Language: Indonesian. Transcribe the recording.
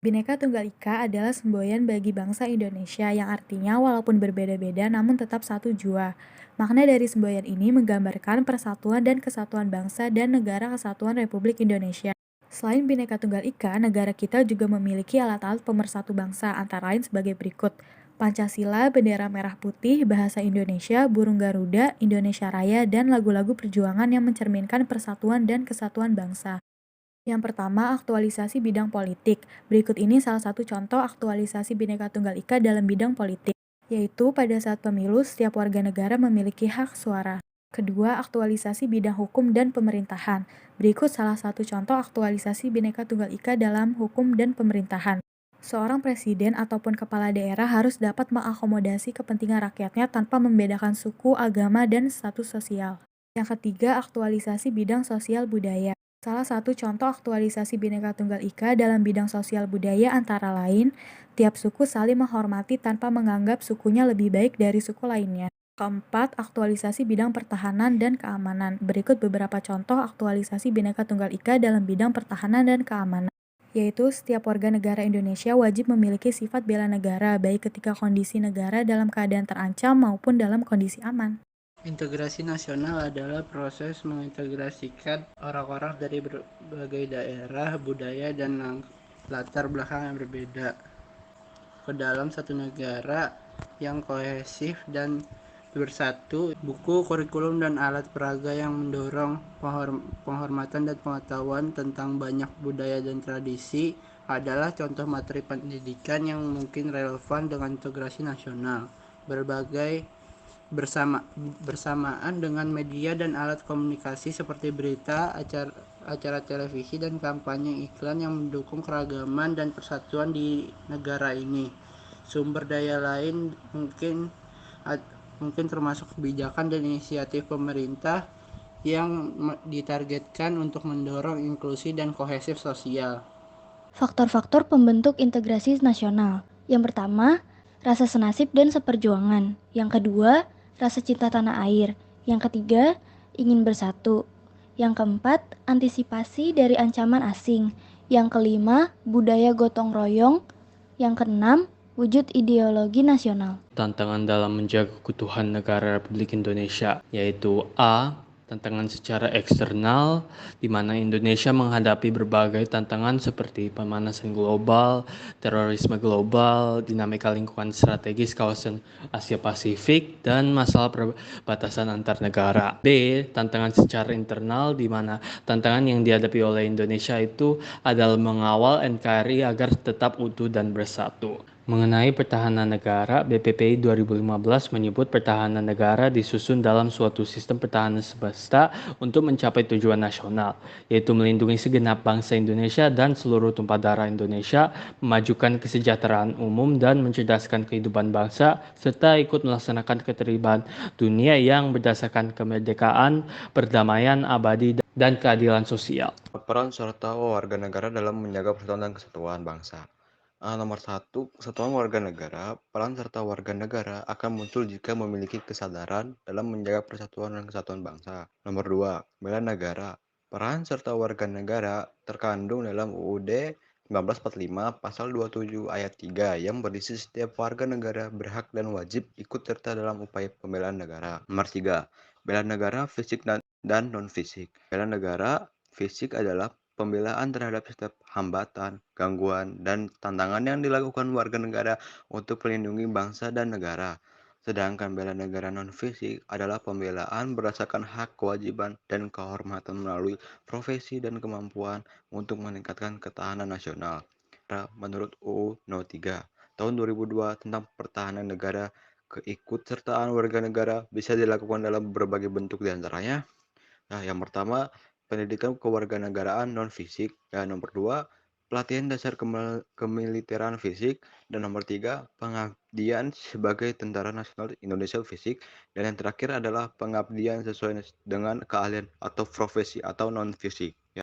Bhinneka Tunggal Ika adalah semboyan bagi bangsa Indonesia yang artinya walaupun berbeda-beda namun tetap satu jua. Makna dari semboyan ini menggambarkan persatuan dan kesatuan bangsa dan negara kesatuan Republik Indonesia. Selain Bhinneka Tunggal Ika, negara kita juga memiliki alat-alat pemersatu bangsa antara lain sebagai berikut. Pancasila, bendera merah putih, bahasa Indonesia, burung Garuda, Indonesia Raya, dan lagu-lagu perjuangan yang mencerminkan persatuan dan kesatuan bangsa. Yang pertama, aktualisasi bidang politik. Berikut ini salah satu contoh aktualisasi Bhinneka Tunggal Ika dalam bidang politik, yaitu pada saat pemilu, setiap warga negara memiliki hak suara. Kedua, aktualisasi bidang hukum dan pemerintahan. Berikut salah satu contoh aktualisasi Bhinneka Tunggal Ika dalam hukum dan pemerintahan. Seorang presiden ataupun kepala daerah harus dapat mengakomodasi kepentingan rakyatnya tanpa membedakan suku, agama, dan status sosial. Yang ketiga, aktualisasi bidang sosial budaya. Salah satu contoh aktualisasi Bhinneka Tunggal Ika dalam bidang sosial budaya antara lain, tiap suku saling menghormati tanpa menganggap sukunya lebih baik dari suku lainnya. Keempat, aktualisasi bidang pertahanan dan keamanan. Berikut beberapa contoh aktualisasi Bhinneka Tunggal Ika dalam bidang pertahanan dan keamanan, yaitu setiap warga negara Indonesia wajib memiliki sifat bela negara, baik ketika kondisi negara dalam keadaan terancam maupun dalam kondisi aman. Integrasi nasional adalah proses mengintegrasikan orang-orang dari berbagai daerah, budaya, dan latar belakang yang berbeda ke dalam satu negara yang kohesif dan bersatu. Buku, kurikulum, dan alat peraga yang mendorong penghormatan dan pengetahuan tentang banyak budaya dan tradisi adalah contoh materi pendidikan yang mungkin relevan dengan integrasi nasional. Berbagai bersamaan dengan media dan alat komunikasi seperti berita, acara televisi, dan kampanye iklan yang mendukung keragaman dan persatuan di negara ini. Sumber daya lain mungkin termasuk kebijakan dan inisiatif pemerintah yang ditargetkan untuk mendorong inklusi dan kohesif sosial. Faktor-faktor pembentuk integrasi nasional. Yang pertama, rasa senasib dan seperjuangan. Yang kedua, rasa cinta tanah air. Yang ketiga, ingin bersatu. Yang keempat, antisipasi dari ancaman asing. Yang kelima, budaya gotong royong. Yang keenam, wujud ideologi nasional. Tantangan dalam menjaga keutuhan negara Republik Indonesia, yaitu A. Tantangan secara eksternal, di mana Indonesia menghadapi berbagai tantangan seperti pemanasan global, terorisme global, dinamika lingkungan strategis kawasan Asia Pasifik, dan masalah perbatasan antar negara. B. Tantangan secara internal, di mana tantangan yang dihadapi oleh Indonesia itu adalah mengawal NKRI agar tetap utuh dan bersatu. Mengenai pertahanan negara, BPPI 2015 menyebut pertahanan negara disusun dalam suatu sistem pertahanan semesta untuk mencapai tujuan nasional, yaitu melindungi segenap bangsa Indonesia dan seluruh tumpah darah Indonesia, memajukan kesejahteraan umum dan mencerdaskan kehidupan bangsa, serta ikut melaksanakan keterlibatan dunia yang berdasarkan kemerdekaan, perdamaian abadi, dan keadilan sosial. Peran serta warga negara dalam menjaga persatuan dan kesatuan bangsa. Nomor 1, kesatuan warga negara. Peran serta warga negara akan muncul jika memiliki kesadaran dalam menjaga persatuan dan kesatuan bangsa. Nomor 2, bela negara. Peran serta warga negara terkandung dalam UUD 1945 Pasal 27 Ayat 3 yang berisi setiap warga negara berhak dan wajib ikut serta dalam upaya pembelaan negara. Nomor 3, bela negara fisik dan non-fisik. Bela negara fisik adalah pembelaan terhadap setiap hambatan, gangguan, dan tantangan yang dilakukan warga negara untuk melindungi bangsa dan negara. Sedangkan bela negara non-fisik adalah pembelaan berdasarkan hak, kewajiban, dan kehormatan melalui profesi dan kemampuan untuk meningkatkan ketahanan nasional. Menurut UU No. 3 Tahun 2002 tentang pertahanan negara, keikutsertaan warga negara bisa dilakukan dalam berbagai bentuk diantaranya. Yang pertama, pendidikan kewarganegaraan non-fisik. Dan nomor 2, pelatihan dasar kemiliteran fisik. Dan nomor 3, pengabdian sebagai Tentara Nasional Indonesia fisik. Dan yang terakhir adalah pengabdian sesuai dengan keahlian atau profesi atau non-fisik.